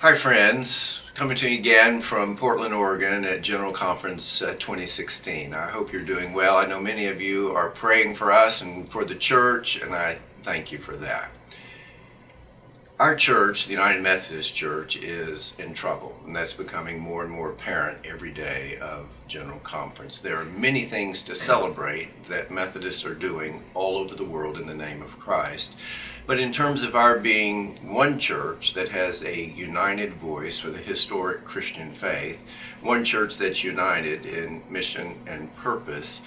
Hi friends, coming to you again from Portland, Oregon at General Conference 2016. I hope you're doing well. I know many of you are praying for us and for the church, and I thank you for that. Our church, the United Methodist Church, is in trouble, and that's becoming more and more apparent every day of General Conference. There are many things to celebrate that Methodists are doing all over the world in the name of Christ. But in terms of our being one church that has a united voice for the historic Christian faith, one church that's united in mission and purpose,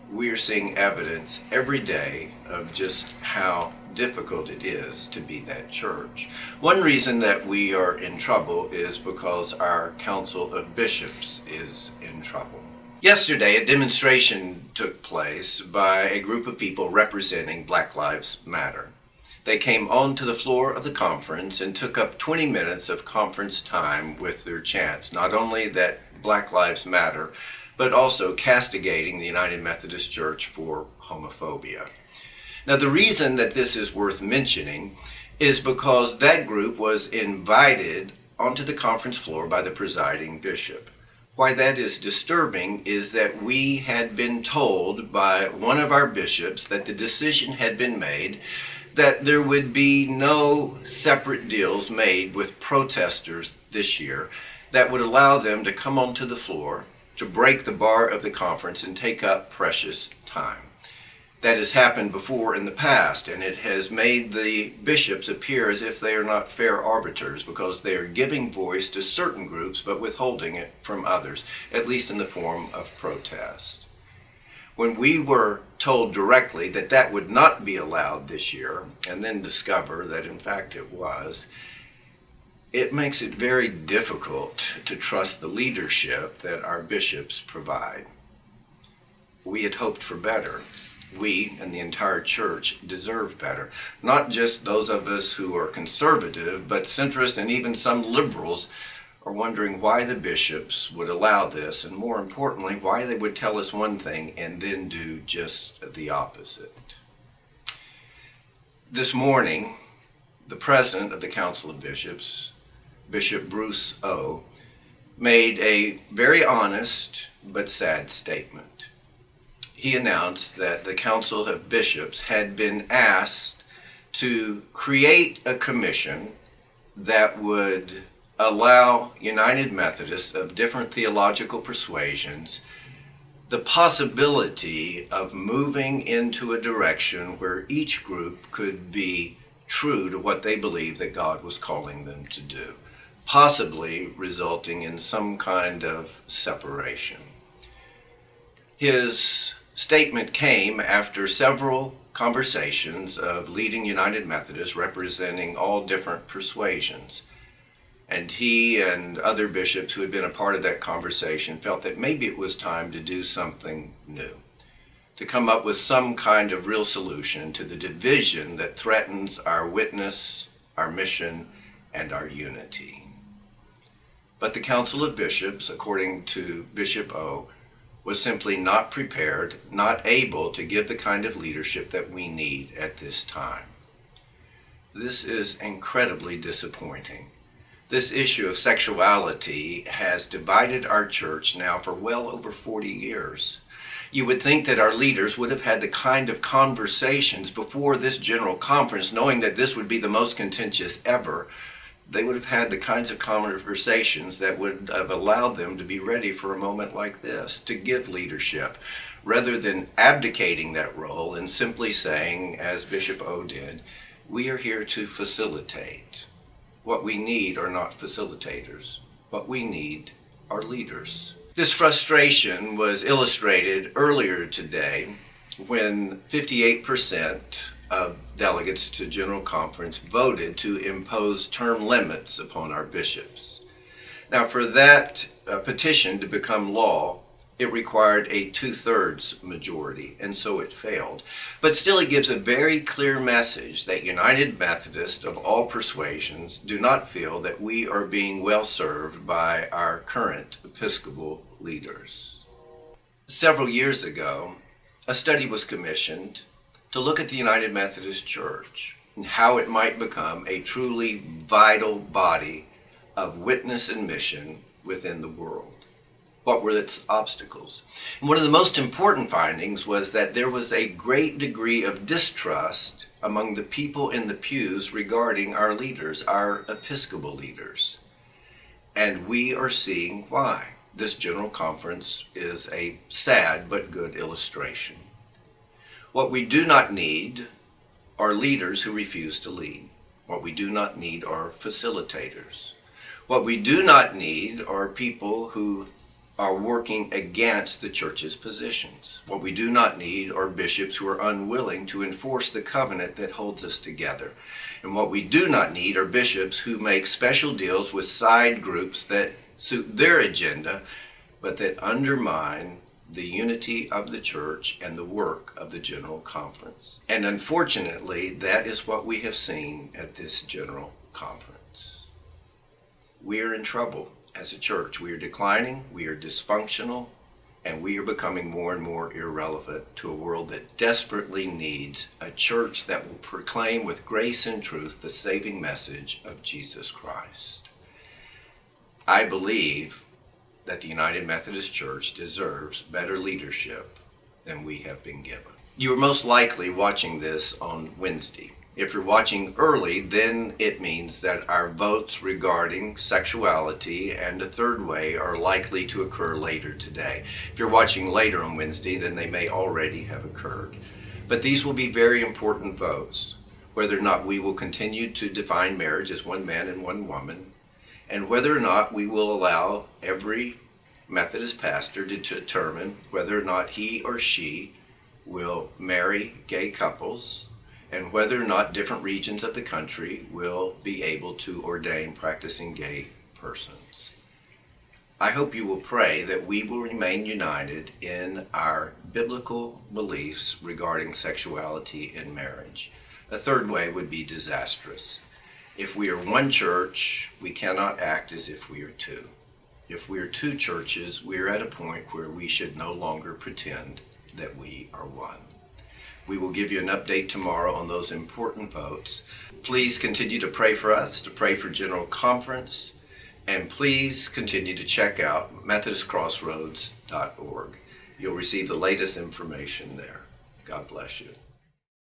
we are seeing evidence every day of just how difficult it is to be that church. One reason that we are in trouble is because our Council of Bishops is in trouble. Yesterday, a demonstration took place by a group of people representing Black Lives Matter. They came onto the floor of the conference and took up 20 minutes of conference time with their chants, not only that Black Lives Matter, but also castigating the United Methodist Church for homophobia. Now, the reason that this is worth mentioning is because that group was invited onto the conference floor by the presiding bishop. Why that is disturbing is that we had been told by one of our bishops that the decision had been made that there would be no separate deals made with protesters this year that would allow them to come onto the floor to break the bar of the conference and take up precious time. That has happened before in the past, and it has made the bishops appear as if they are not fair arbiters because they are giving voice to certain groups but withholding it from others, at least in the form of protest. When we were told directly that that would not be allowed this year, and then discover that in fact it was, it makes it very difficult to trust the leadership that our bishops provide. We had hoped for better. We and the entire church deserve better. Not just those of us who are conservative, but centrist and even some liberals are wondering why the bishops would allow this, and more importantly, why they would tell us one thing and then do just the opposite. This morning, the president of the Council of Bishops, Bishop Bruce O., made a very honest but sad statement. He announced that the Council of Bishops had been asked to create a commission that would allow United Methodists of different theological persuasions the possibility of moving into a direction where each group could be true to what they believe that God was calling them to do, possibly resulting in some kind of separation. His statement came after several conversations of leading United Methodists representing all different persuasions. And he and other bishops who had been a part of that conversation felt that maybe it was time to do something new, to come up with some kind of real solution to the division that threatens our witness, our mission, and our unity. But the Council of Bishops, according to Bishop O., was simply not prepared, not able to give the kind of leadership that we need at this time. This is incredibly disappointing. This issue of sexuality has divided our church now for well over 40 years. You would think that our leaders would have had the kind of conversations before this general conference, knowing that this would be the most contentious ever. They would have had the kinds of conversations that would have allowed them to be ready for a moment like this, to give leadership, rather than abdicating that role and simply saying, as Bishop O did, we are here to facilitate. What we need are not facilitators. What we need are leaders. This frustration was illustrated earlier today when 58% of delegates to General Conference voted to impose term limits upon our bishops. Now, for that petition to become law, it required a 2/3 majority, and so it failed. But still, it gives a very clear message that United Methodists of all persuasions do not feel that we are being well served by our current Episcopal leaders. Several years ago, a study was commissioned to look at the United Methodist Church and how it might become a truly vital body of witness and mission within the world. What were its obstacles? And one of the most important findings was that there was a great degree of distrust among the people in the pews regarding our leaders, our Episcopal leaders. And we are seeing why. This General Conference is a sad but good illustration. What we do not need are leaders who refuse to lead. What we do not need are facilitators. What we do not need are people who are working against the church's positions. What we do not need are bishops who are unwilling to enforce the covenant that holds us together. And what we do not need are bishops who make special deals with side groups that suit their agenda, but that undermine the unity of the church and the work of the General Conference. And unfortunately, that is what we have seen at this General Conference. We are in trouble. As a church, we are declining, we are dysfunctional, and we are becoming more and more irrelevant to a world that desperately needs a church that will proclaim with grace and truth the saving message of Jesus Christ. I believe that the United Methodist Church deserves better leadership than we have been given. You are most likely watching this on Wednesday. If you're watching early, then it means that our votes regarding sexuality and a third way are likely to occur later today. If you're watching later on Wednesday, then they may already have occurred. But these will be very important votes, whether or not we will continue to define marriage as one man and one woman, and whether or not we will allow every Methodist pastor to determine whether or not he or she will marry gay couples, and whether or not different regions of the country will be able to ordain practicing gay persons. I hope you will pray that we will remain united in our biblical beliefs regarding sexuality in marriage. A third way would be disastrous. If we are one church, we cannot act as if we are two. If we are two churches, we are at a point where we should no longer pretend that we are one. We will give you an update tomorrow on those important votes. Please continue to pray for us, to pray for General Conference, and please continue to check out MethodistCrossroads.org. You'll receive the latest information there. God bless you.